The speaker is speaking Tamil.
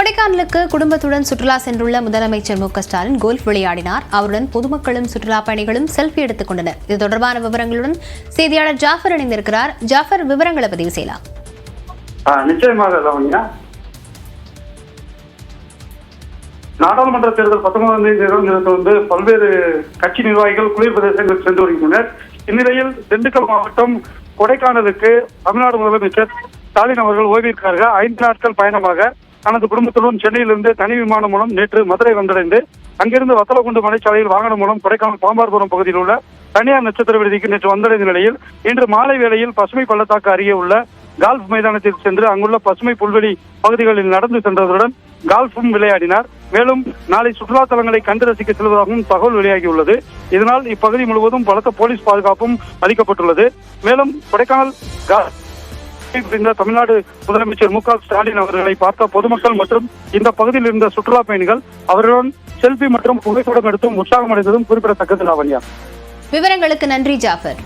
கொடைக்கானலுக்கு குடும்பத்துடன் சுற்றுலா சென்றுள்ள முதலமைச்சர் மு.க.ஸ்டாலின் கோல்ஃப் விளையாடினார். அவருடன் பொதுமக்களும் சுற்றுலா பயணிகளும் செல்ஃபி எடுத்துக் கொண்டனர். இது தொடர்பான விவரங்களுடன் செய்தியாளர் ஜாஃபர் இணைந்திருக்கிறார். ஜாஃபர், விவரங்களை பதிவு செய்யலாம். நிச்சயமாக நாடாளுமன்ற தேர்தல் 19ஆம் தேதி நிறைவேறது பல்வேறு கட்சி நிர்வாகிகள் குளிர் பிரதேசங்கள் சென்று வருகின்றனர். இந்நிலையில் திண்டுக்கல் மாவட்டம் கொடைக்கானலுக்கு தமிழ்நாடு முதலமைச்சர் ஸ்டாலின் அவர்கள் ஓய்விற்காக 5 நாட்கள் பயணமாக தனது குடும்பத்துடன் சென்னையிலிருந்து தனி விமானம் மூலம் நேற்று மதுரை வந்தடைந்து அங்கிருந்து வத்தலகுண்டு மலைச்சாலையில் வாகனம் மூலம் கொடைக்கானல் பாம்பார்புரம் பகுதியில் உள்ள தனியார் நட்சத்திர விடுதிக்கு நேற்று வந்தடைந்த நிலையில் இன்று மாலை வேளையில் பசுமை பள்ளத்தாக்கு அருகே உள்ள கால்ஃப் மைதானத்தில் சென்று அங்குள்ள பசுமை புல்வெளி பகுதிகளில் நடந்து சென்றதுடன் கால்ஃபும் விளையாடினார். மேலும் நாளை சுற்றுலா தலங்களை கண்டு ரசிக்க செல்வதாகவும் தகவல் வெளியாகியுள்ளது. இதனால் இப்பகுதி முழுவதும் பலத்த போலீஸ் பாதுகாப்பும் அளிக்கப்பட்டுள்ளது. மேலும் கொடைக்கானல் தமிழ்நாடு முதலமைச்சர் மு.க.ஸ்டாலின் அவர்களை பார்த்த பொதுமக்கள் மற்றும் இந்த பகுதியில் இருந்த சுற்றுலா பயணிகள் அவர்களுடன் செல்பி மற்றும் புகைப்படம் எடுத்தும் உற்சாகம் அடைந்ததும் குறிப்பிடத்தக்கது. லாவண்யா, விவரங்களுக்கு நன்றி ஜாஃபர்.